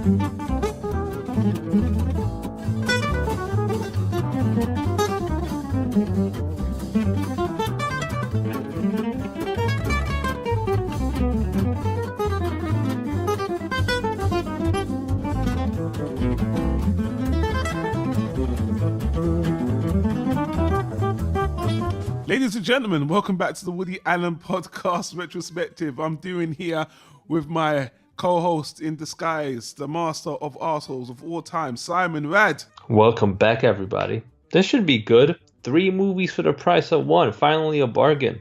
Ladies and gentlemen, welcome back to the Woody Allen Podcast Retrospective. I'm doing here with my co-host in disguise, the master of arseholes of all time, Simon Rad. Welcome back, everybody. This should be good. 3 movies for the price of 1. Finally a bargain.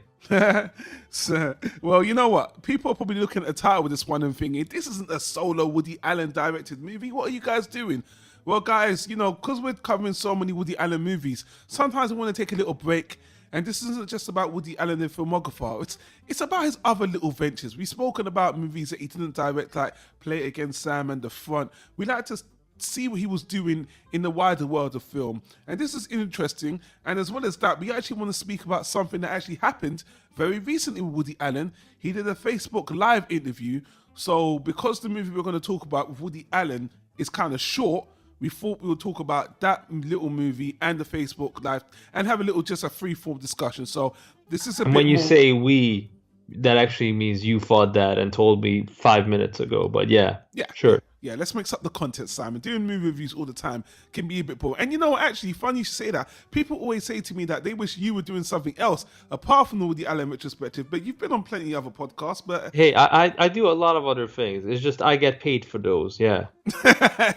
So, well, you know what? People are probably looking at the title of this one and thinking, this isn't a solo Woody Allen directed movie. What are you guys doing? Well, guys, you know, because we're covering so many Woody Allen movies, sometimes we want to take a little break. And this isn't just about Woody Allen, the filmographer. It's about his other little ventures. We've spoken about movies that he didn't direct, like Play It Again, Sam and The Front. We like to see what he was doing in the wider world of film. And this is interesting. And as well as that, we actually want to speak about something that actually happened very recently with Woody Allen. He did a Facebook Live interview. So because the movie we're going to talk about with Woody Allen is kind of short, we thought we would talk about that little movie and the Facebook Live and have just a free-form discussion. So this is a and bit when you more... say we, that actually means you thought that and told me 5 minutes ago. But yeah, sure. Yeah, let's mix up the content, Simon. Doing movie reviews all the time can be a bit boring. And you know, actually, funny you should say that. People always say to me that they wish you were doing something else apart from the Woody Allen retrospective. But you've been on plenty of other podcasts. But hey, I do a lot of other things. It's just I get paid for those. Yeah.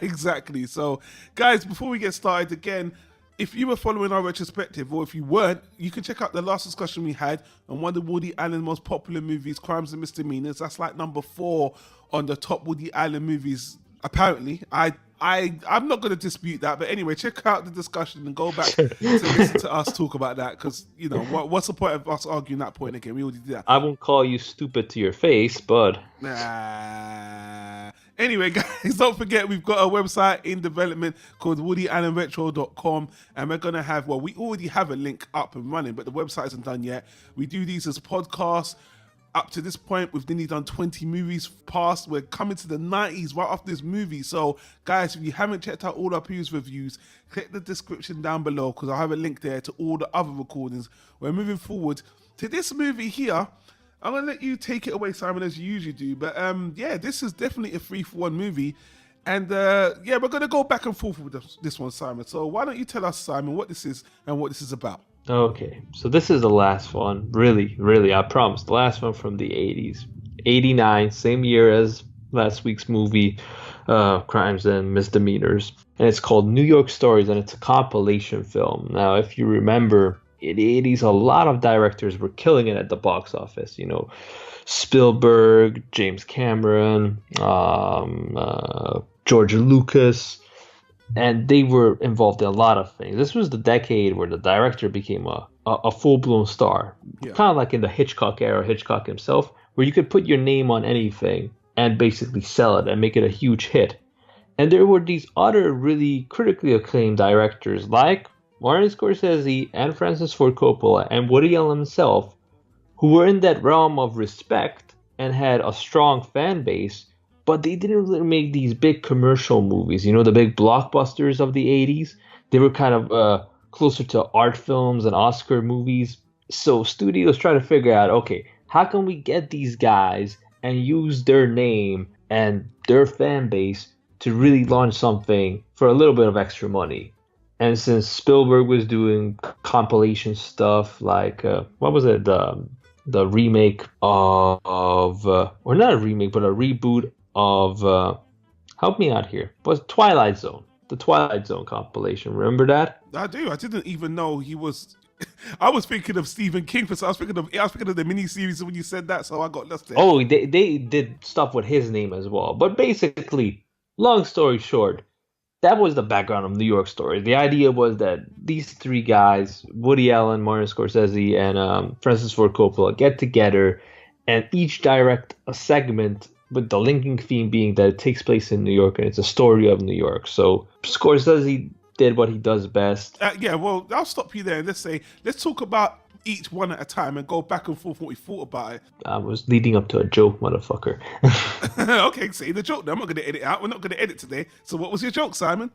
Exactly. So, guys, before we get started again, if you were following our retrospective, or if you weren't, you can check out the last discussion we had on one of the Woody Allen most popular movies, Crimes and Misdemeanors. That's like number 4 on the top Woody Allen movies, apparently. I'm not going to dispute that, but anyway, check out the discussion and go back to listen to us talk about that, because, you know, what's the point of us arguing that point again? We already did that. I won't call you stupid to your face, but... Anyway, guys, don't forget we've got a website in development called WoodyAllenRetro.com, and we're going to have, well, we already have a link up and running, but the website isn't done yet. We do these as podcasts. Up to this point, we've nearly done 20 movies past. We're coming to the 90s right after this movie. So, guys, if you haven't checked out all our previous reviews, click the description down below, because I'll have a link there to all the other recordings. We're moving forward to this movie here. I'm going to let you take it away, Simon, as you usually do. But, yeah, this is definitely a 3-for-1 movie. And, yeah, we're going to go back and forth with this one, Simon. So why don't you tell us, Simon, what this is and what this is about? Okay, so this is the last one. Really, I promise. The last one from the 80s. 89, same year as last week's movie, Crimes and Misdemeanors. And it's called New York Stories, and it's a compilation film. Now, if you remember, in the 80s, a lot of directors were killing it at the box office. You know, Spielberg, James Cameron, George Lucas, and they were involved in a lot of things. This was the decade where the director became a full-blown star, kind of like in the Hitchcock era, Hitchcock himself, where you could put your name on anything and basically sell it and make it a huge hit. And there were these other really critically acclaimed directors like Martin Scorsese and Francis Ford Coppola and Woody Allen himself, who were in that realm of respect and had a strong fan base, but they didn't really make these big commercial movies, you know, the big blockbusters of the 80s. They were kind of closer to art films and Oscar movies. So studios try to figure out, okay, how can we get these guys and use their name and their fan base to really launch something for a little bit of extra money? And since Spielberg was doing compilation stuff like, what was it, the remake of or not a remake, but a reboot of, help me out here, was Twilight Zone, the Twilight Zone compilation. Remember that? I do. I didn't even know he was. I was thinking of Stephen King, so I was thinking of the miniseries when you said that, so I got lost there. Oh, they did stuff with his name as well. But basically, long story short, that was the background of New York Story. The idea was that these 3 guys, Woody Allen, Martin Scorsese, and Francis Ford Coppola, get together and each direct a segment, with the linking theme being that it takes place in New York and it's a story of New York. So Scorsese did what he does best. Yeah, well, I'll stop you there and let's talk about each one at a time and go back and forth what we thought about it. I was leading up to a joke, motherfucker. Okay, say the joke. No, I'm not going to edit out. We're not going to edit today. So what was your joke, Simon?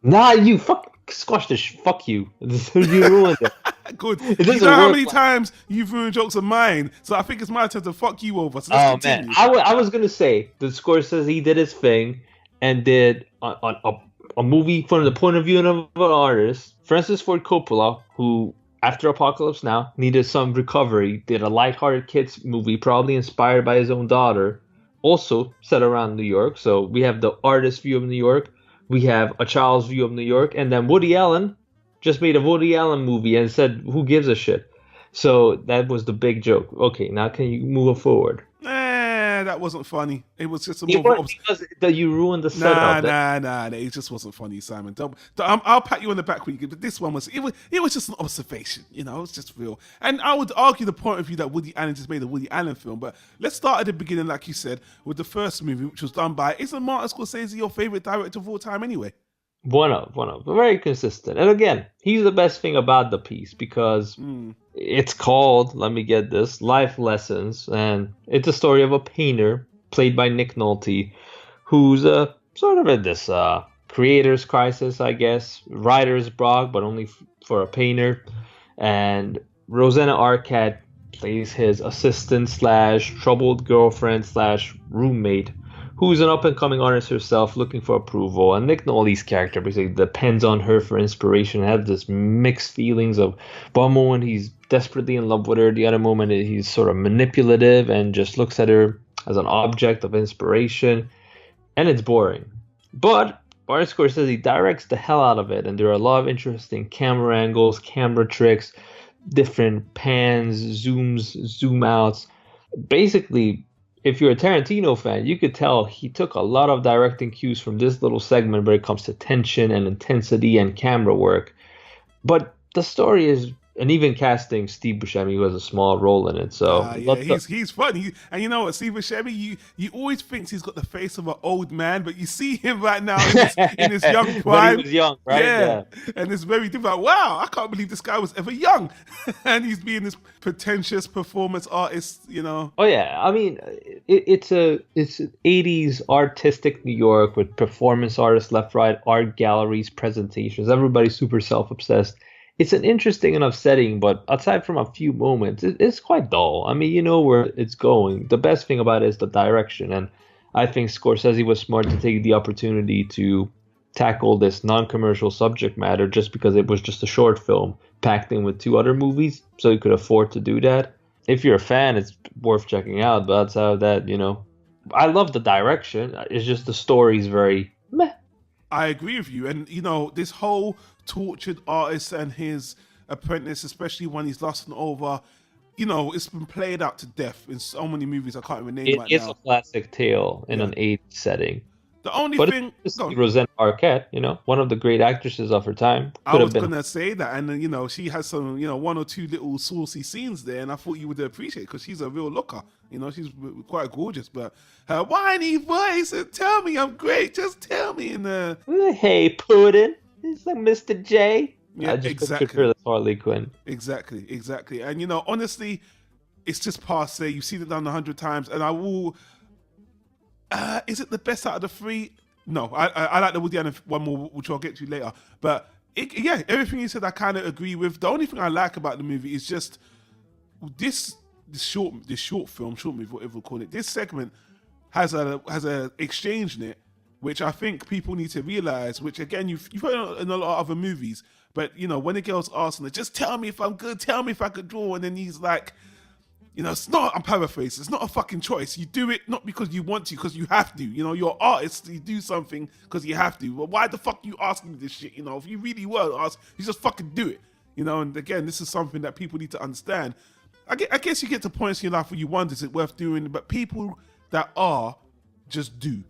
Nah, you squash this. Fuck you. You ruined it. Good. You know how many times you've ruined jokes of mine, so I think it's my turn to fuck you over. So let's continue. Man, I was gonna say the Scorsese he did his thing and did a movie from the point of view of an artist. Francis Ford Coppola, who after Apocalypse Now needed some recovery, did a lighthearted kids movie, probably inspired by his own daughter, also set around New York. So we have the artist view of New York. We have a child's view of New York, and then Woody Allen just made a Woody Allen movie and said, "Who gives a shit?" So that was the big joke. Okay, now can you move forward? That wasn't funny. It was just a movie. Because that you ruined the setup. Nah. It just wasn't funny, Simon. I'll pat you on the back when you get. But this one was. It was just an observation. You know, it was just real. And I would argue the point of view that Woody Allen just made a Woody Allen film. But let's start at the beginning, like you said, with the first movie, which was done by. Isn't Martin Scorsese your favorite director of all time, anyway? One of, very consistent. And again, he's the best thing about the piece because it's called, let me get this, Life Lessons. And it's a story of a painter played by Nick Nolte, who's sort of in this creator's crisis, I guess, writer's block, but only for a painter. And Rosanna Arquette plays his assistant / troubled girlfriend / roommate, who's an up-and-coming artist herself looking for approval. And Nick Nolte's character basically depends on her for inspiration, has this mixed feelings of one moment he's desperately in love with her, the other moment he's sort of manipulative and just looks at her as an object of inspiration. And it's boring. But Martin Scorsese directs the hell out of it, and there are a lot of interesting camera angles, camera tricks, different pans, zooms, zoom outs. Basically, if you're a Tarantino fan, you could tell he took a lot of directing cues from this little segment when it comes to tension and intensity and camera work. But the story is, and even casting Steve Buscemi, who has a small role in it. So he's funny. And you know what, Steve Buscemi, you always think he's got the face of an old man, but you see him right now in his young prime. When he was young, right? Yeah. And it's very different. Wow, I can't believe this guy was ever young. And he's being this pretentious performance artist, you know. Oh yeah, I mean, it's an 80s artistic New York with performance artists left, right, art galleries, presentations. Everybody's super self-obsessed. It's an interesting enough setting, but aside from a few moments, it's quite dull. I mean, you know where it's going. The best thing about it is the direction, and I think Scorsese was smart to take the opportunity to tackle this non-commercial subject matter just because it was just a short film packed in with 2 other movies, so he could afford to do that. If you're a fan, it's worth checking out, but outside of that, you know, I love the direction. It's just the story's very meh. I agree with you. And, you know, this whole tortured artist and his apprentice, especially when he's lost and over, you know, it's been played out to death in so many movies I can't even name right now. It's a classic tale in an 80s setting. The only thing... It's Rosanna Arquette, you know, one of the great actresses of her time. I was going to say that. And, you know, she has some, you know, 1 or 2 little saucy scenes there. And I thought you would appreciate it because she's a real looker. You know, she's quite gorgeous. But her whiny voice and tell me I'm great. Just tell me. And, hey, Puddin'. It's like Mr. J. Yeah, I just exactly. pictured her as Harley Quinn. Exactly. And, you know, honestly, it's just passe. You've seen it done 100 times. And I will... is it the best out of the 3? No, I like the Woody Allen one more, which I'll get to later. But everything you said, I kind of agree with. The only thing I like about the movie is just this short movie, whatever we call it. This segment has a exchange in it, which I think people need to realize. Which again, you've heard in a lot of other movies. But you know, when the girl's asking, just tell me if I'm good, tell me if I could draw, and then he's like, you know, it's not, I'm paraphrasing, it's not a fucking choice. You do it not because you want to, because you have to. You know, you're artists, you do something because you have to. Well, why the fuck are you asking me this shit? You know, if you really were asked, you just fucking do it. You know, and again, this is something that people need to understand. I guess you get to points in your life where you wonder, is it worth doing? But people that are, just do.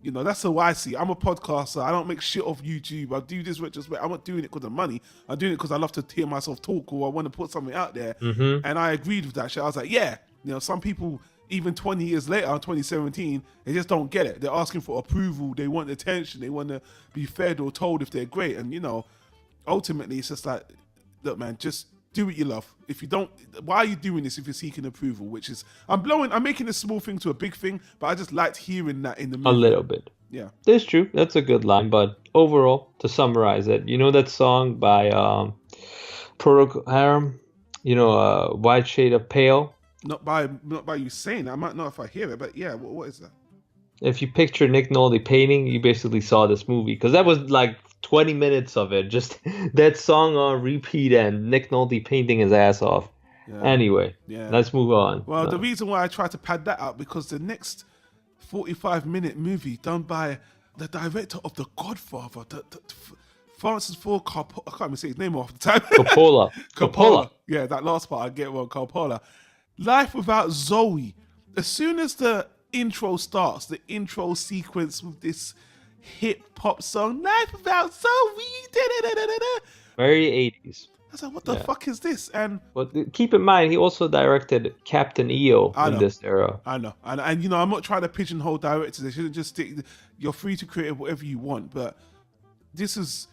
You know, that's how I see it. I'm a podcaster. I don't make shit off YouTube. I do this retrospect. I'm not doing it because of money. I'm doing it because I love to hear myself talk or I want to put something out there. Mm-hmm. And I agreed with that shit. I was like, yeah, you know, some people, even 20 years later, in 2017, they just don't get it. They're asking for approval. They want attention. They want to be fed or told if they're great. And, you know, ultimately, it's just like, look, man, just do what you love. If you don't, why are you doing this if you're seeking approval? Which is, I'm making a small thing to a big thing, but I just liked hearing that in the movie. A little bit. Yeah. That's true. That's a good line. But overall, to summarize it, you know that song by Procol Harum, White Shade of Pale? Not by you saying that. I might know if I hear it, but yeah, what is that? If you picture Nick Nolte painting, you basically saw this movie. Because that was like 20 minutes of it. Just that song on repeat and Nick Nolte painting his ass off. Yeah. Anyway, let's move on. Well, the reason why I tried to pad that out, because the next 45-minute movie done by the director of The Godfather, Francis Ford Coppola, I can't even say his name off the time. Coppola. Yeah, that last part I get wrong, Coppola. Life Without Zoe. As soon as the intro starts, the intro sequence with this hip hop song, Life Without Zoe, very 80s. I was like, what the fuck is this? And keep in mind, he also directed Captain EO in this era. I know. And I'm not trying to pigeonhole directors. They shouldn't just stick. You're free to create whatever you want, but this is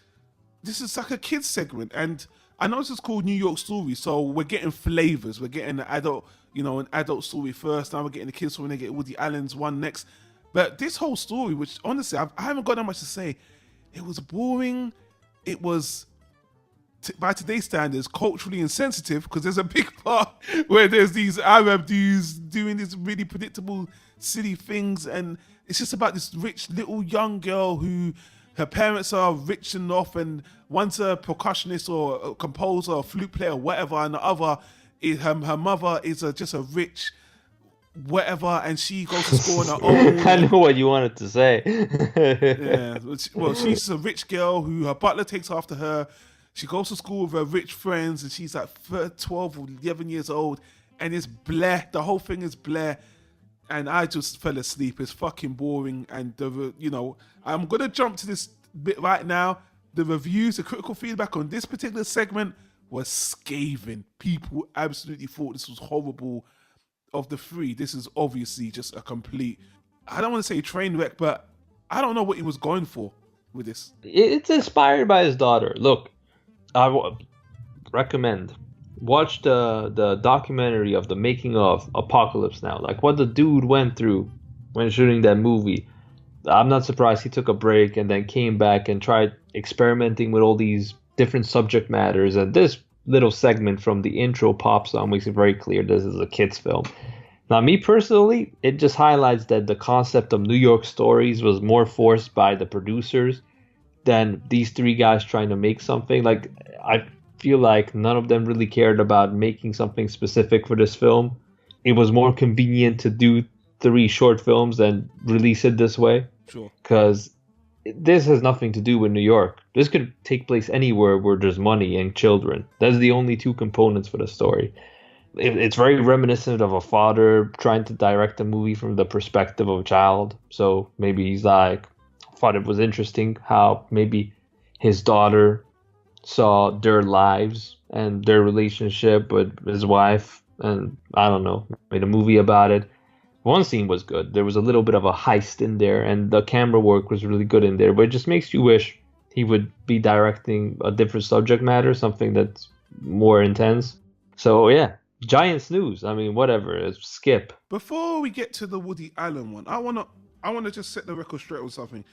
like a kids segment, and I know this is called New York Story, so we're getting flavors. We're getting an adult story first. Now we're getting the kids story, and they get Woody Allen's one next. But this whole story, which honestly I haven't got that much to say, it was boring. It was, by today's standards, culturally insensitive, because there's a big part where there's these Arab dudes doing these really predictable, silly things, and it's just about this rich little young girl who, her parents are rich enough, and one's a percussionist or a composer or flute player or whatever, and the other is her mother is just a rich whatever, and she goes to school on her own. I know what you wanted to say. Yeah, well, she's a rich girl who her butler takes after her. She goes to school with her rich friends, and she's like 12 or 11 years old, and it's bleh. The whole thing is bleh. And I just fell asleep. It's fucking boring. And I'm gonna jump to this bit right now. The reviews, the critical feedback on this particular segment was scathing. People absolutely thought this was horrible. Of the three, this is obviously just a complete, I don't want to say train wreck, but I don't know what he was going for with this. It's inspired by his daughter. Look, I recommend watch the documentary of the making of Apocalypse Now, like what the dude went through when shooting that movie. I'm not surprised he took a break and then came back and tried experimenting with all these different subject matters, and this little segment from the intro pop song makes it very clear this is a kid's film. Now, me personally, it just highlights that the concept of New York stories was more forced by the producers than these three guys trying to make something. Like, I feel like none of them really cared about making something specific for this film. It was more convenient to do 3 short films and release it this way. Sure. Because this has nothing to do with New York. This could take place anywhere where there's money and children. That's the only 2 components for the story. It's very reminiscent of a father trying to direct a movie from the perspective of a child. So maybe he's like, thought it was interesting how maybe his daughter saw their lives and their relationship with his wife, and I don't know, made a movie about it. One scene was good. There was a little bit of a heist in there, and the camera work was really good in there. But it just makes you wish he would be directing a different subject matter, something that's more intense. So yeah, giant snooze. I mean, whatever. Skip. Before we get to the Woody Allen one, I wanna just set the record straight with something.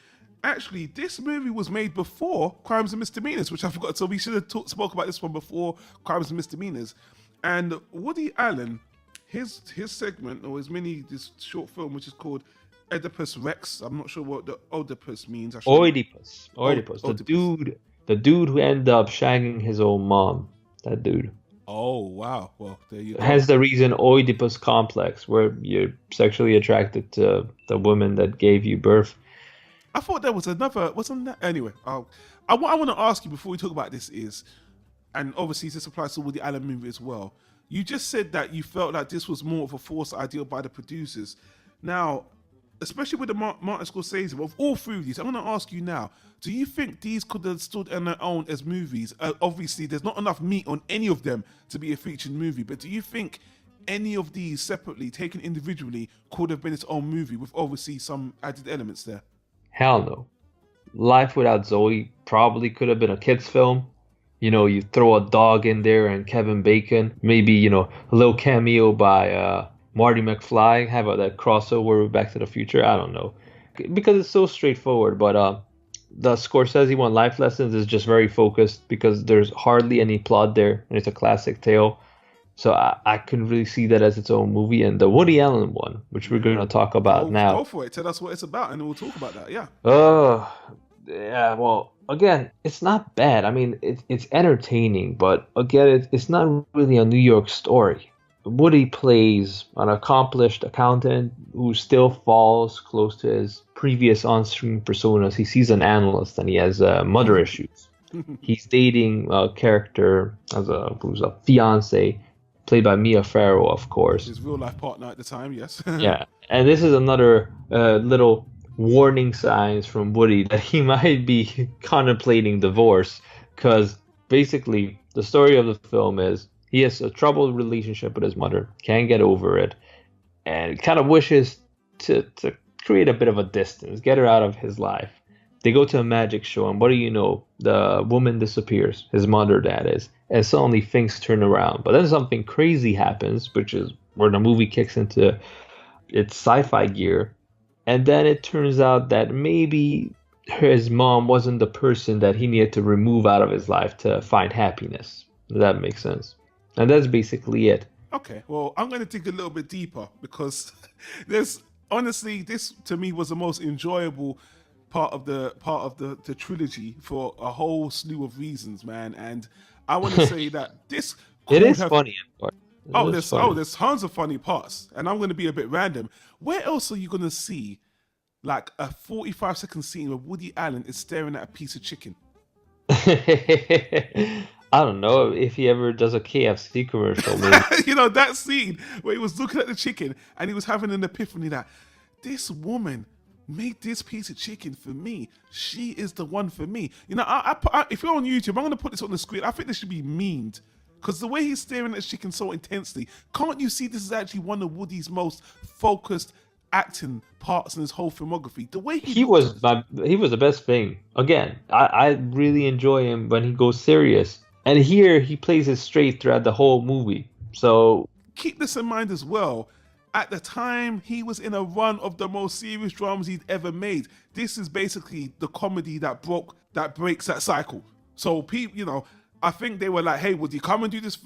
Actually, this movie was made before Crimes and Misdemeanors, which I forgot. So we should have spoke about this one before Crimes and Misdemeanors. And Woody Allen, his segment, or this short film, which is called Oedipus Rex. I'm not sure what the Oedipus means. Oedipus. The dude who ended up shagging his own mom. That dude. Oh, wow. Well, there you go. Hence the reason Oedipus complex, where you're sexually attracted to the woman that gave you birth. I thought there was another, wasn't that? Anyway, what I want to ask you before we talk about this is, and obviously this applies to Woody Allen movie as well, you just said that you felt like this was more of a forced ideal by the producers. Now, especially with the Martin Scorsese, of all 3 of these, I want to ask you now, do you think these could have stood on their own as movies? Obviously, there's not enough meat on any of them to be a featured movie, but do you think any of these separately, taken individually, could have been its own movie with obviously some added elements there? Hell no. Life Without Zoe probably could have been a kid's film. You throw a dog in there and Kevin Bacon, maybe, a little cameo by Marty McFly, have that crossover with Back to the Future. I don't know. Because it's so straightforward, but the Scorsese one, Life Lessons, is just very focused because there's hardly any plot there, and it's a classic tale. So I couldn't really see that as its own movie. And the Woody Allen one, which we're going to talk about now. Go for it. Tell us what it's about, and we'll talk about that. Yeah. Yeah. Well, again, it's not bad. I mean, it's entertaining, but again, it's not really a New York story. Woody plays an accomplished accountant who still falls close to his previous on-screen personas. He sees an analyst and he has mother issues. He's dating a character who's a fiance, played by Mia Farrow, of course. His real-life partner at the time, yes. Yeah, and this is another little warning signs from Woody that he might be contemplating divorce, because basically the story of the film is he has a troubled relationship with his mother, can't get over it, and kind of wishes to create a bit of a distance, get her out of his life. They go to a magic show, and what do you know? The woman disappears, his mother, that is, and suddenly things turn around. But then something crazy happens, which is where the movie kicks into its sci-fi gear, and then it turns out that maybe his mom wasn't the person that he needed to remove out of his life to find happiness. Does that make sense? And that's basically it. Okay, well, I'm going to dig a little bit deeper because this to me was the most enjoyable part of the trilogy for a whole slew of reasons, man. And I want to say that this it is funny. There's tons of funny parts, and I'm going to be a bit random. Where else are you going to see like a 45-second scene where Woody Allen is staring at a piece of chicken? I don't know if he ever does a KFC commercial. Maybe. That scene where he was looking at the chicken and he was having an epiphany that this woman made this piece of chicken for me. She is the one for me. If you're on YouTube, I'm going to put this on the screen. I think this should be memed because the way he's staring at the chicken so intensely, can't you see this is actually one of Woody's most focused acting parts in his whole filmography? The way he was the best thing. Again, I really enjoy him when he goes serious. And here he plays it straight throughout the whole movie. So keep this in mind as well. At the time, he was in a run of the most serious dramas he'd ever made. This is basically the comedy that breaks that cycle. So I think they were like, "Hey, would you come and do this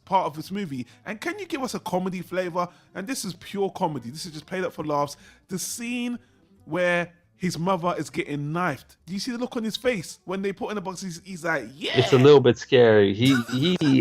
part of this movie? And can you give us a comedy flavor?" And this is pure comedy. This is just played up for laughs. The scene where his mother is getting knifed. Do you see the look on his face when they put in the box? He's like, yeah. It's a little bit scary. He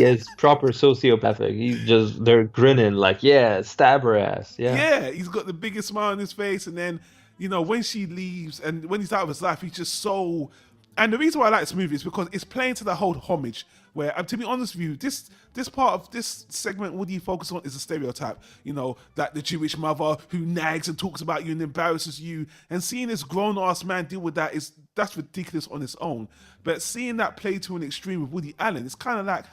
is proper sociopathic. They're grinning like, yeah, stab her ass. Yeah. Yeah, he's got the biggest smile on his face, and then when she leaves and when he's out of his life, he's just so. And the reason why I like this movie is because it's playing to the whole homage. Where, to be honest with you, this part of this segment Woody focuses on is a stereotype. That the Jewish mother who nags and talks about you and embarrasses you. And seeing this grown-ass man deal with that's ridiculous on its own. But seeing that play to an extreme with Woody Allen, it's kind of like,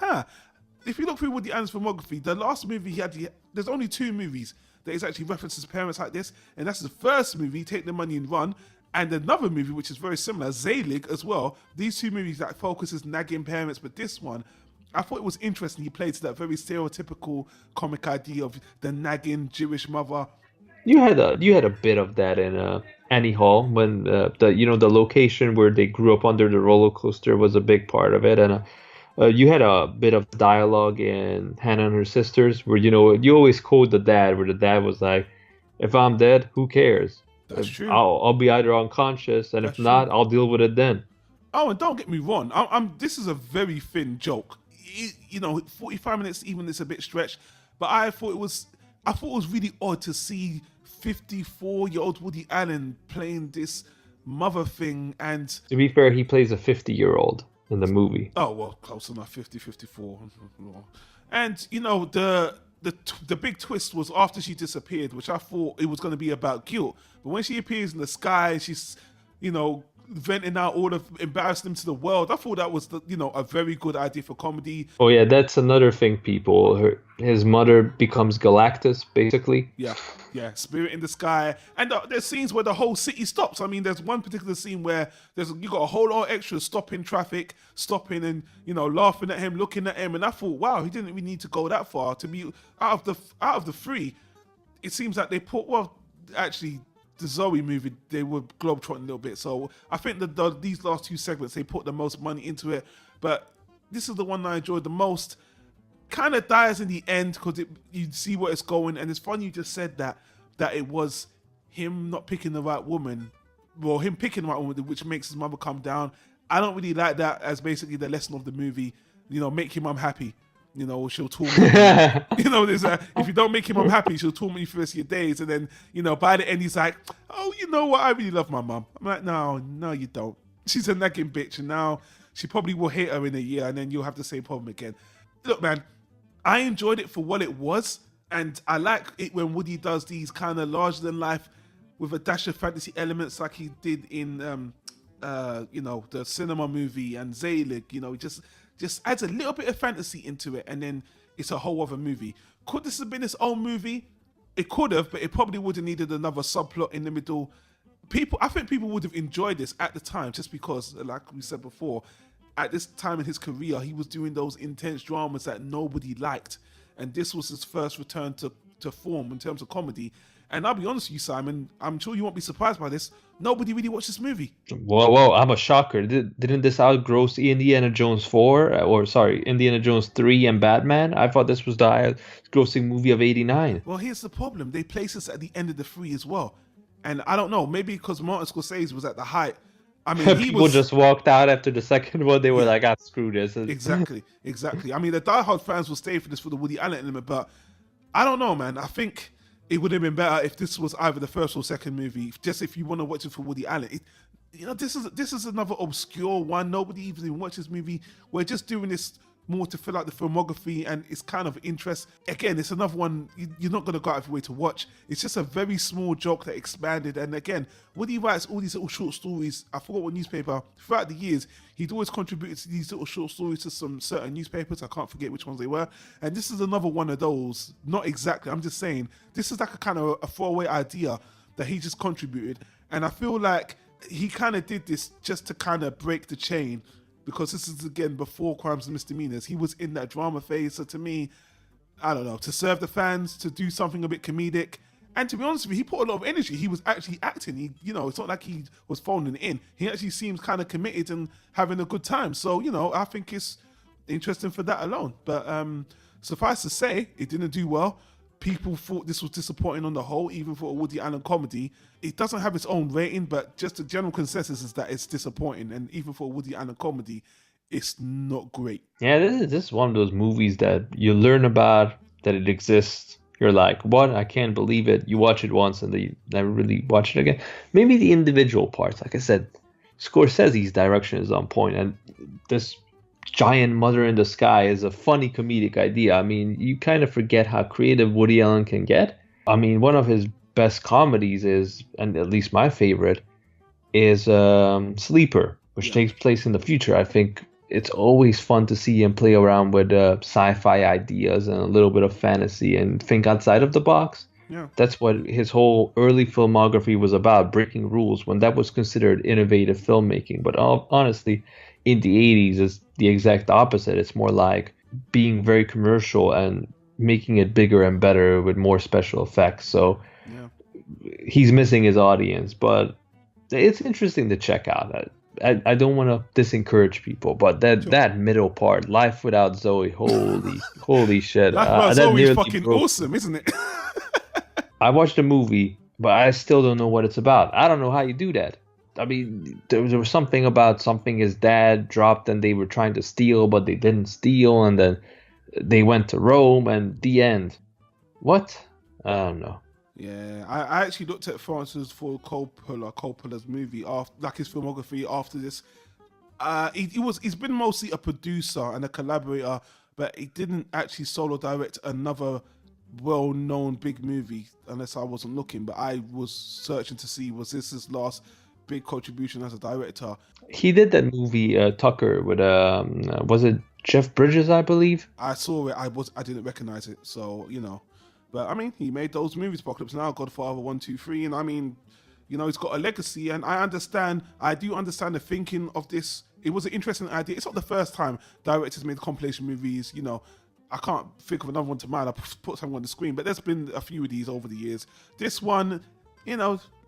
if you look through Woody Allen's filmography, the last movie he had, there's only 2 movies that he's actually referenced his parents like this. And that's the first movie, Take the Money and Run. And another movie which is very similar, Zelig as well. These 2 movies that focuses nagging parents, but this one, I thought it was interesting. He played to that very stereotypical comic idea of the nagging Jewish mother. You had a bit of that in Annie Hall when the location where they grew up under the roller coaster was a big part of it, and you had a bit of dialogue in Hannah and Her Sisters where you always quote the dad, where the dad was like, "If I'm dead, who cares? That's true. I'll be either unconscious, and if not, I'll deal with it then." Oh, and don't get me wrong. This is a very thin joke. 45 minutes, even it's a bit stretched. But I thought it was really odd to see 54-year-old Woody Allen playing this mother thing. And to be fair, he plays a 50-year-old in the movie. Oh well, close enough. 50, 54. And the big twist was after she disappeared, which I thought it was going to be about guilt. But when she appears in the sky, she's, venting out all of embarrassing him to the world. I thought that was a very good idea for comedy. Oh yeah, that's another thing, people. His mother becomes Galactus, basically. Yeah, spirit in the sky. And there's scenes where the whole city stops. I mean, there's one particular scene where you got a whole lot of extras stopping traffic, stopping and laughing at him, looking at him. And I thought, wow, he didn't really need to go that far to be out of the three. It seems like they put actually. The Zoe movie, they were globetrotting a little bit. So I think that these last two segments, they put the most money into it. But this is the one I enjoyed the most. Kind of dies in the end because you see where it's going. And it's funny you just said that it was him not picking the right woman. Well, him picking the right woman, which makes his mother come down. I don't really like that as basically the lesson of the movie. Make your mum happy. She'll torment you. If you don't make your mum happy, she'll torment you for the rest of your days. And then, by the end, he's like, oh, you know what? I really love my mum. I'm like, no, you don't. She's a nagging bitch. And now she probably will hate her in a year. And then you'll have the same problem again. Look, man, I enjoyed it for what it was. And I like it when Woody does these kind of larger than life with a dash of fantasy elements like he did in, the cinema movie and Zelig. Just adds a little bit of fantasy into it, and then it's a whole other movie. Could this have been its own movie? It could have, but it probably would have needed another subplot in the middle. I think people would have enjoyed this at the time, just because, like we said before, at this time in his career, he was doing those intense dramas that nobody liked, and this was his first return to form in terms of comedy. And I'll be honest with you, Simon, I'm sure you won't be surprised by this. Nobody really watched this movie. Whoa, I'm a shocker. Didn't this outgross Indiana Jones 4? Indiana Jones 3 and Batman? I thought this was the highest grossing movie of 89. Well, here's the problem. They placed us at the end of the three as well. And I don't know, maybe because Martin Scorsese was at the height. I mean, People just walked out after the second one. They were like, screw this. Exactly. I mean, the diehard fans will stay for this for the Woody Allen element, but I don't know, man. I think it would have been better if this was either the first or second movie. Just if you want to watch it for Woody Allen, this is another obscure one. Nobody even watches this movie. We're just doing this more to fill out the filmography, and it's kind of interest. Again, it's another one you're not going to go out of your way to watch. It's just a very small joke that expanded. And again, Woody writes all these little short stories. I forgot what newspaper. Throughout the years, he'd always contributed to these little short stories to some certain newspapers. I can't forget which ones they were. And this is another one of those. Not exactly. I'm just saying, this is like a kind of a throwaway idea that he just contributed. And I feel like he kind of did this just to kind of break the chain, because this is, again, before Crimes and Misdemeanors. He was in that drama phase. So to me, I don't know, to serve the fans, to do something a bit comedic. And to be honest with you, he put a lot of energy. He was actually acting. It's not like he was phoning it in. He actually seems kind of committed and having a good time. So, I think it's interesting for that alone. But suffice to say, it didn't do well. People thought this was disappointing on the whole, even for a Woody Allen comedy. It doesn't have its own rating, but just the general consensus is that it's disappointing. And even for a Woody Allen comedy, it's not great. Yeah, this is one of those movies that you learn about, that it exists. You're like, what? I can't believe it. You watch it once and then you never really watch it again. Maybe the individual parts. Like I said, Scorsese's direction is on point, and this giant mother in the sky is a funny comedic idea. I mean, you kind of forget how creative Woody Allen can get. I mean, one of his best comedies is, and at least my favorite, is Sleeper, which takes place in the future. I think it's always fun to see him play around with sci-fi ideas and a little bit of fantasy and think outside of the box. Yeah. That's what his whole early filmography was about, breaking rules, when that was considered innovative filmmaking. But honestly, in the 80s, it's the exact opposite. It's more like being very commercial and making it bigger and better with more special effects. So he's missing his audience, but it's interesting to check out. I don't want to disencourage people, but that middle part, Life Without Zoe, holy shit. Life Without Zoe is fucking awesome, isn't it? I watched the movie, but I still don't know what it's about. I don't know how you do that. I mean, there was something about something his dad dropped and they were trying to steal, but they didn't steal, and then they went to Rome, and the end. What? I don't know. Yeah, I actually looked at Francis Ford Coppola's movie, after, like his filmography after this. He's been mostly a producer and a collaborator, but he didn't actually solo direct another well-known big movie, unless I wasn't looking. But I was searching to see, was this his last big contribution as a director. He did that movie Tucker with was it Jeff Bridges, I believe? I saw it. I didn't recognize it. So but I mean, he made those movies. Apocalypse Now, Godfather 1, 2, 3, and I mean, he's got a legacy. And I do understand the thinking of this. It was an interesting idea. It's not the first time directors made compilation movies. I can't think of another one to mind. I put something on the screen, but there's been a few of these over the years. This one,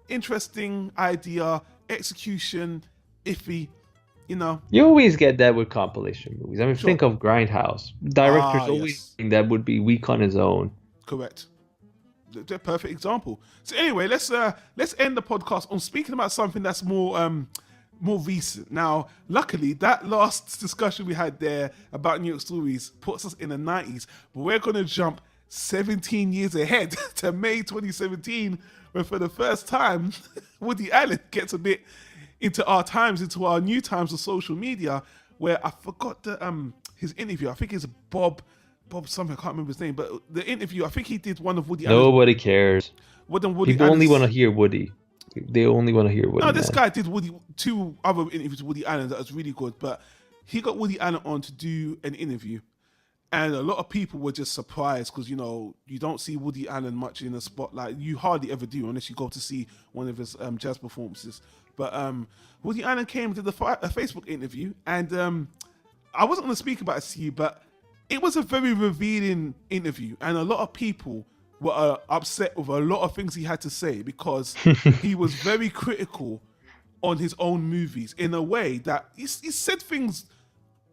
interesting idea, execution, iffy. You always get that with compilation movies. I mean, think of Grindhouse. Directors always think that would be weak on his own. Correct. The perfect example. So anyway, let's end the podcast on speaking about something that's more recent. Now, luckily, that last discussion we had there about New York Stories puts us in the 90s, but we're going to jump 17 years ahead to May 2017, where for the first time, Woody Allen gets a bit into our times, into our new times of social media, where I forgot his interview. I think it's Bob something, I can't remember his name, but the interview, I think he did one of Woody Allen. Nobody cares. People only want to hear Woody. They only want to hear Woody. No, this guy did two other interviews with Woody Allen that was really good, but he got Woody Allen on to do an interview, and a lot of people were just surprised because, you don't see Woody Allen much in the spotlight. You hardly ever do unless you go to see one of his jazz performances. But Woody Allen came to a Facebook interview, and I wasn't going to speak about it to you, but it was a very revealing interview, and a lot of people were upset with a lot of things he had to say because he was very critical on his own movies in a way that he said things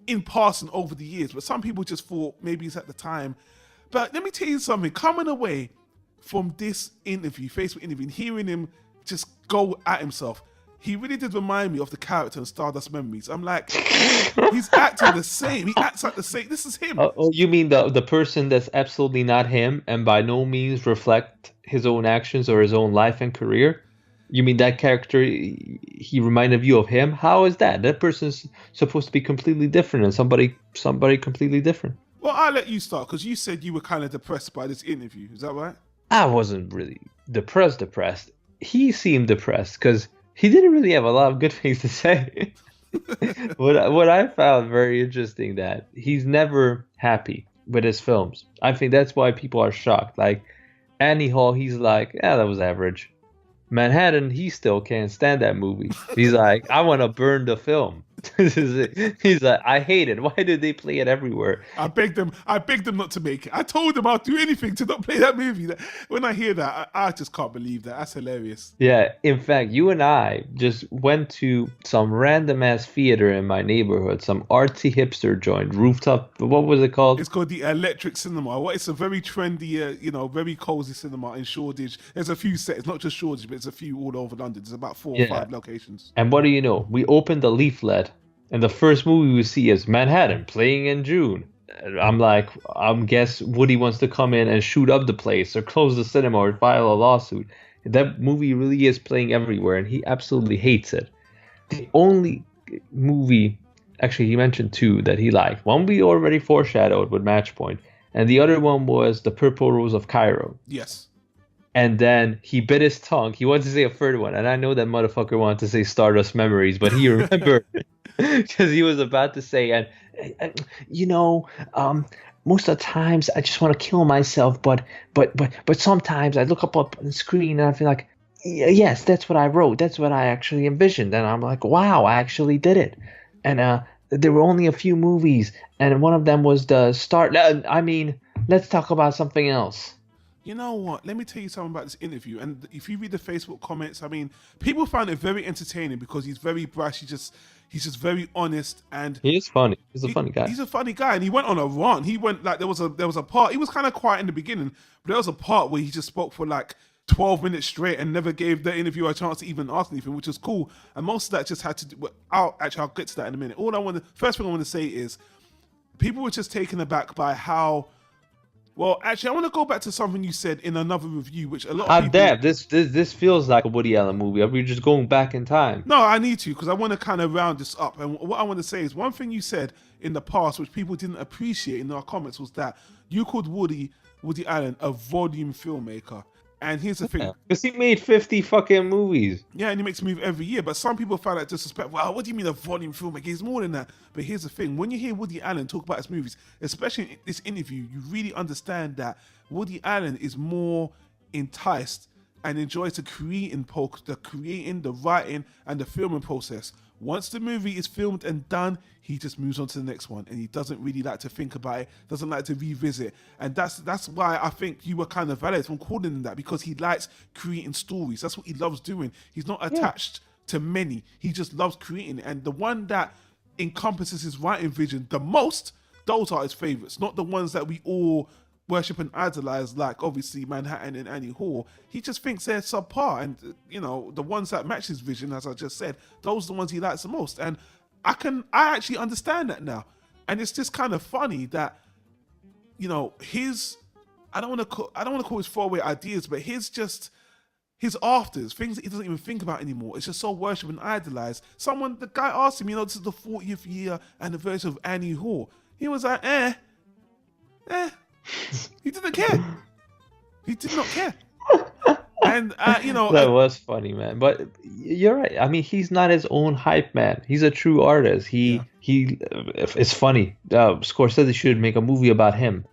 in passing over the years, but some people just thought maybe it's at the time. But let me tell you something, coming away from this interview, Facebook interview, and hearing him just go at himself, he really did remind me of the character in Stardust Memories. I'm like, he's acting the same. He acts like the same. This is him. Oh, you mean the person that's absolutely not him and by no means reflect his own actions or his own life and career? You mean that character, he reminded you of him? How is that? That person's supposed to be completely different and somebody completely different. Well, I'll let you start because you said you were kind of depressed by this interview. Is that right? I wasn't really depressed. He seemed depressed because he didn't really have a lot of good things to say. What I found very interesting, that he's never happy with his films. I think that's why people are shocked. Like Annie Hall, he's like, that was average. Manhattan, he still can't stand that movie. He's like, I want to burn the film. He's like, I hate it. Why did they play it everywhere? I begged them not to make it. I told them I'll do anything to not play that movie. When I hear that, I just can't believe that. That's hilarious. Yeah, in fact, you and I just went to some random ass theater in my neighborhood, some artsy hipster joint, rooftop. What was it called? It's called the Electric Cinema. It's a very trendy, very cozy cinema in Shoreditch. There's a few sets, not just Shoreditch, but there's a few all over London. There's about 4 or 5 locations. And what do you know? We opened the leaflet, and the first movie we see is Manhattan, playing in June. I'm like, I guess Woody wants to come in and shoot up the place or close the cinema or file a lawsuit. That movie really is playing everywhere, and he absolutely hates it. The only movie, actually, he mentioned 2 that he liked. One we already foreshadowed with Match Point, and the other one was The Purple Rose of Cairo. Yes. And then he bit his tongue. He wanted to say a third one, and I know that motherfucker wanted to say Stardust Memories, but he remembered because he was about to say, and most of the times I just want to kill myself, but sometimes I look up on the screen and I feel like, yes, that's what I wrote. That's what I actually envisioned, and I'm like, wow, I actually did it. And there were only a few movies, and one of them was the start. I mean, let's talk about something else. You know what? Let me tell you something about this interview. And if you read the Facebook comments, I mean, people found it very entertaining because he's very brash. He's just very honest, and he is funny. He's a funny guy. He's a funny guy, and he went on a rant. He went like there was a part. He was kind of quiet in the beginning, but there was a part where he just spoke for like 12 minutes straight and never gave the interviewer a chance to even ask anything, which was cool. And most of that just had to do. I'll get to that in a minute. First thing I want to say is, people were just taken aback by how. Well, actually, I want to go back to something you said in another review, which a lot of people... Damn, this feels like a Woody Allen movie. Are we just going back in time? No, I need to, because I want to kind of round this up. And what I want to say is, one thing you said in the past, which people didn't appreciate in our comments, was that you called Woody Allen a volume filmmaker. And here's the thing. Because he made 50 fucking movies. Yeah, and he makes a movie every year. But some people find that disrespectful. Well, what do you mean a volume filmmaker? He's more than that. But here's the thing. When you hear Woody Allen talk about his movies, especially in this interview, you really understand that Woody Allen is more enticed and enjoys the creating, the writing, and the filming process. Once the movie is filmed and done, he just moves on to the next one, and he doesn't really like to think about it, doesn't like to revisit. And that's why I think you were kind of valid from calling him that, because he likes creating stories. That's what he loves doing. He's not attached to many. He just loves creating. And the one that encompasses his writing vision the most, those are his favorites, not the ones that we all worship and idolize, like obviously Manhattan and Annie Hall. He just thinks they're subpar, and the ones that match his vision, as I just said, those are the ones he likes the most. And I actually understand that now. And it's just kind of funny that his, I don't want to call his throwaway ideas, but his afters, things that he doesn't even think about anymore, it's just so worship and idolize. The guy asked him, this is the 40th year anniversary of Annie Hall. He was like, he didn't care. He did not care. And that was funny, man. But you're right. I mean, he's not his own hype man. He's a true artist. It's funny. Scorsese should make a movie about him.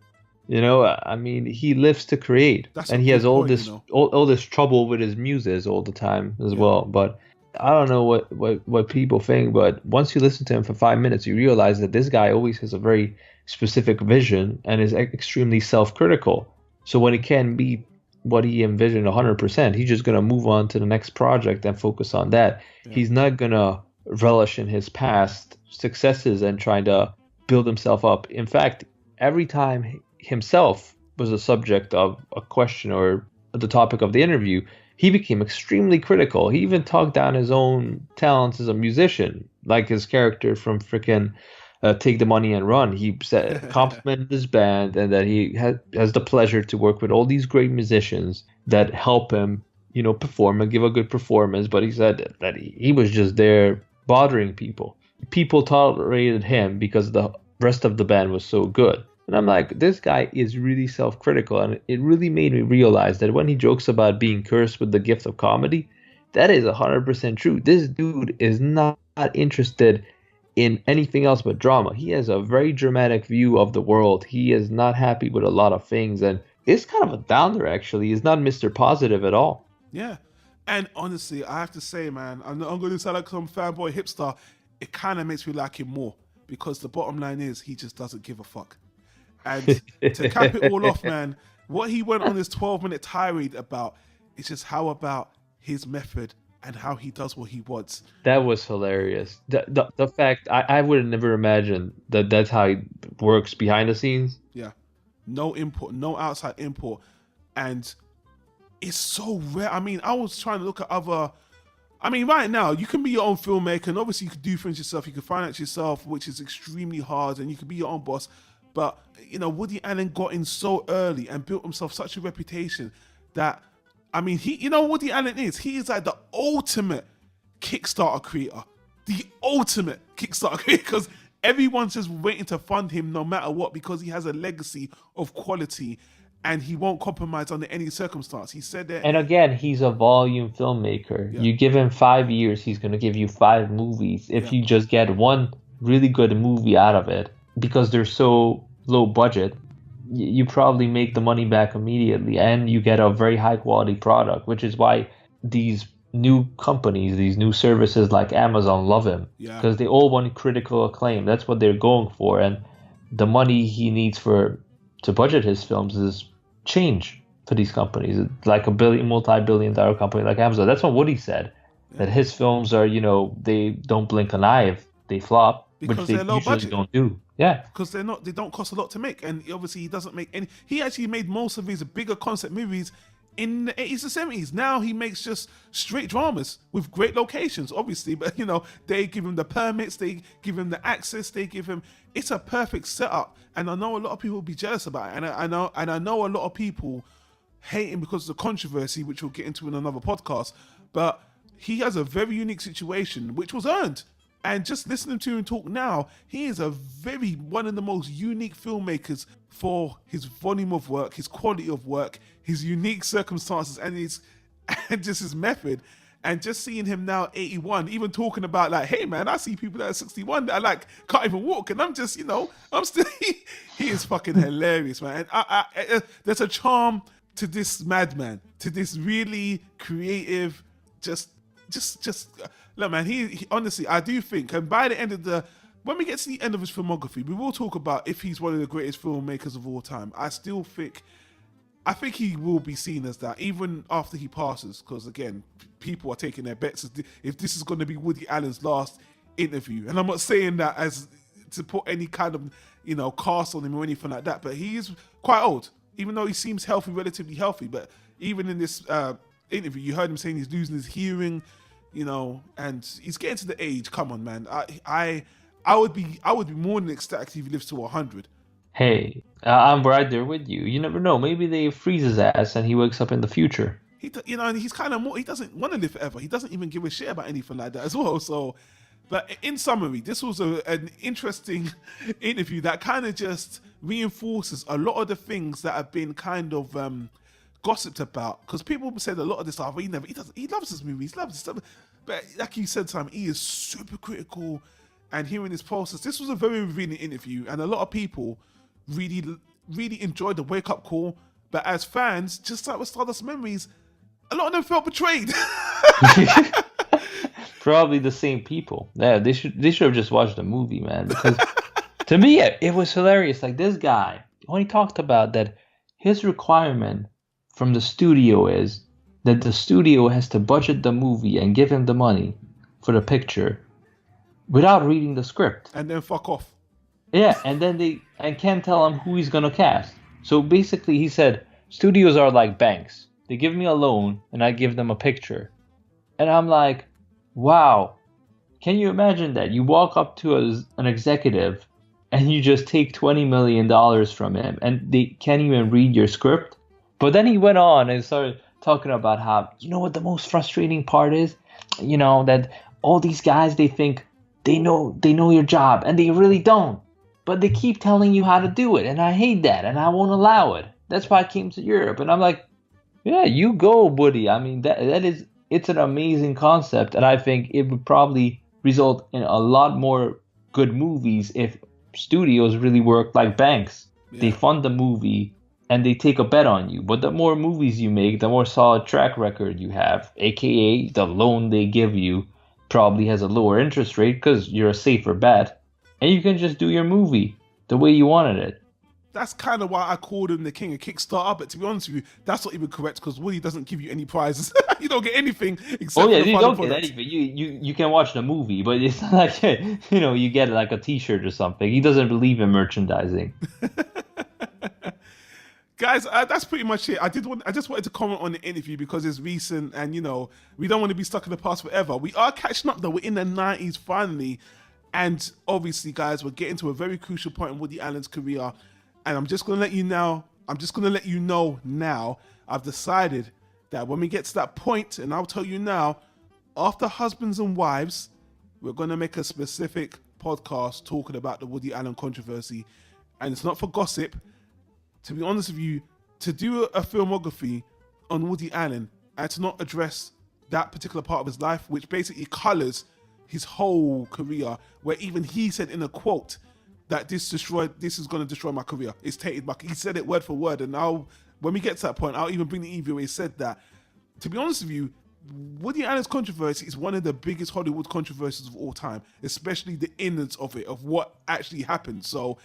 I mean, he lives to create, and he has all this trouble with his muses all the time as well. But I don't know what people think, but once you listen to him for 5 minutes, you realize that this guy always has a very specific vision and is extremely self-critical. So when it can't be what he envisioned 100%, he's just going to move on to the next project and focus on that. Yeah. He's not going to relish in his past successes and trying to build himself up. In fact, every time himself was a subject of a question or the topic of the interview, he became extremely critical. He even talked down his own talents as a musician, like his character from freaking Take the Money and Run. He said, complimented his band, and that he has the pleasure to work with all these great musicians that help him, perform and give a good performance. But he said that he was just there bothering people. People tolerated him because the rest of the band was so good. And I'm like, this guy is really self-critical, and it really made me realize that when he jokes about being cursed with the gift of comedy, that is 100% true. This dude is not interested in anything else but drama. He has a very dramatic view of the world. He is not happy with a lot of things, and it's kind of a downer, actually. He's not Mr. Positive at all. Yeah. And honestly, I have to say, man, I'm going to sound like some fanboy hipster. It kind of makes me like him more, because the bottom line is he just doesn't give a fuck. And to cap it all off, man, what he went on this 12-minute tirade about is just how about his method and how he does what he wants. That was hilarious. The fact, I would have never imagined that that's how he works behind the scenes. Yeah. No input, no outside input. And it's so rare. I mean, I was trying to look at right now, you can be your own filmmaker, and obviously you can do things yourself, you can finance yourself, which is extremely hard, and you can be your own boss. But, Woody Allen got in so early and built himself such a reputation that, Woody Allen is. He is like the ultimate Kickstarter creator. The ultimate Kickstarter creator, because everyone's just waiting to fund him no matter what, because he has a legacy of quality and he won't compromise under any circumstance. He said that. And again, he's a volume filmmaker. Yeah. You give him 5 years, he's going to give you 5 movies. If you just get one really good movie out of it, because they're so low budget, you probably make the money back immediately, and you get a very high quality product, which is why these new companies, these new services like Amazon love him, because they all want critical acclaim. That's what they're going for, and the money he needs to budget his films is change for these companies, like a multi-billion-dollar company like Amazon. That's what Woody said, that his films are, they don't blink an eye if they flop, because which they they're low usually budget. Don't do. Yeah, because they don't cost a lot to make, and obviously he doesn't make any. He actually made most of his bigger concept movies in the 80s and 70s. Now he makes just straight dramas with great locations, obviously, but they give him the permits, they give him the access, they give him. It's a perfect setup, and I know a lot of people will be jealous about it, and I know a lot of people hate him because of the controversy, which we'll get into in another podcast. But he has a very unique situation, which was earned. And just listening to him talk now, he is one of the most unique filmmakers for his volume of work, his quality of work, his unique circumstances, and and just his method. And just seeing him now, 81, even talking about like, hey man, I see people that are 61 that like can't even walk, and I'm just, I'm still. He is fucking hilarious, man. And there's a charm to this madman, to this really creative, just look, man. He honestly, I do think, and by the end of when we get to the end of his filmography, we will talk about if he's one of the greatest filmmakers of all time. I think he will be seen as that, even after he passes, because again, people are taking their bets if this is going to be Woody Allen's last interview. And I'm not saying that as to put any kind of, cast on him or anything like that, but he is quite old, even though he seems healthy, relatively healthy. But even in this interview, you heard him saying he's losing his hearing, and he's getting to the age. Come on, man. I would be more than ecstatic if he lives to 100. Hey, I'm right there with you. You never know. Maybe they freeze his ass and he wakes up in the future. And he's kind of more. He doesn't want to live forever. He doesn't even give a shit about anything like that as well. So, but in summary, this was an interesting interview that kind of just reinforces a lot of the things that have been kind of gossiped about. Because people said a lot of this stuff. He loves this movie. He loves this stuff. But like you said, Simon, he is super critical. And hearing his process, this was a very revealing interview, and a lot of people really enjoyed the wake up call. But as fans, just like with Stardust Memories, a lot of them felt betrayed. Probably the same people. Yeah, they should have just watched the movie, man. Because to me, it was hilarious. Like this guy, when he talked about that, his requirement from the studio is that the studio has to budget the movie and give him the money for the picture without reading the script. And then fuck off. Yeah, and then can't tell him who he's gonna cast. So basically, he said studios are like banks. They give me a loan, and I give them a picture. And I'm like, wow. Can you imagine that? You walk up to an executive, and you just take $20 million from him, and they can't even read your script. But then he went on and started talking about how, you know what the most frustrating part is? That all these guys, they think they know your job, and they really don't. But they keep telling you how to do it, and I hate that, and I won't allow it. That's why I came to Europe. And I'm like, yeah, you go, Woody. I mean, it's an amazing concept, and I think it would probably result in a lot more good movies if studios really work like banks. Yeah. They fund the movie, and they take a bet on you. But the more movies you make, the more solid track record you have, aka the loan they give you probably has a lower interest rate because you're a safer bet. And you can just do your movie the way you wanted it. That's kind of why I called him the king of Kickstarter. But to be honest with you, that's not even correct because Woody doesn't give you any prizes. You don't get anything except for the you don't product. Get anything. You can watch the movie, but it's not like you get like a T-shirt or something. He doesn't believe in merchandising. Guys, that's pretty much it. I just wanted to comment on the interview because it's recent, and we don't want to be stuck in the past forever. We are catching up though. We're in the 90s finally. And obviously, guys, we're getting to a very crucial point in Woody Allen's career. And I'm just going to let you know now, I've decided that when we get to that point, and I'll tell you now, after Husbands and Wives, we're going to make a specific podcast talking about the Woody Allen controversy. And it's not for gossip. To be honest with you, to do a filmography on Woody Allen and to not address that particular part of his life, which basically colors his whole career, where even he said in a quote that this is going to destroy my career. It's tainted my. He said it word for word, and when we get to that point, I'll even bring the interview where he said that. To be honest with you, Woody Allen's controversy is one of the biggest Hollywood controversies of all time, especially the innards of it, of what actually happened. So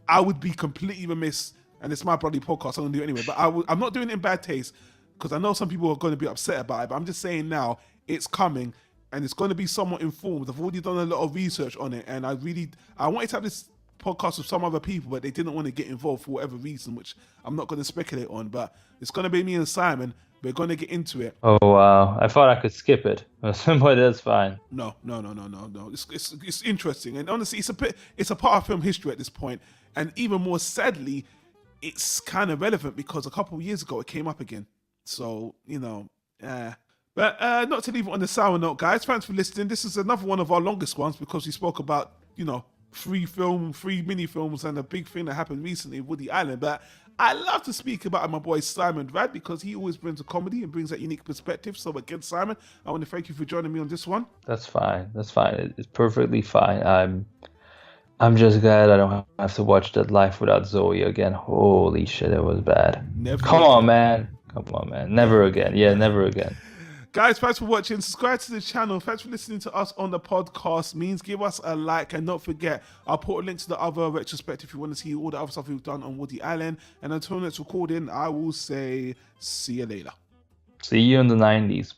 I would be completely remiss, and it's my bloody podcast, I'm going to do it anyway, but I'm not doing it in bad taste, because I know some people are going to be upset about it, but I'm just saying now, it's coming, and it's going to be somewhat informed. I've already done a lot of research on it, and I wanted to have this podcast with some other people, but they didn't want to get involved for whatever reason, which I'm not going to speculate on, but it's going to be me and Simon. We're going to get into it. Oh, wow. I thought I could skip it, but that's fine. No. It's interesting, and honestly, it's a part of film history at this point, and even more sadly, it's kind of relevant because a couple of years ago it came up again. So, But not to leave it on the sour note, guys. Thanks for listening. This is another one of our longest ones because we spoke about, 3 mini films, and a big thing that happened recently with Woody Allen. But I love to speak about my boy Simon Rad because he always brings a comedy and brings that unique perspective. So again, Simon, I want to thank you for joining me on this one. That's fine. That's fine. It's perfectly fine. I'm just glad I don't have to watch that Life Without Zoe again. Holy shit, it was bad. Come on, man. Never again. Yeah, never again. Guys, thanks for watching. Subscribe to the channel. Thanks for listening to us on the podcast. Means give us a like, and don't forget, I'll put a link to the other retrospective if you want to see all the other stuff we've done on Woody Allen. And until next recording, I will say see you later. See you in the 90s.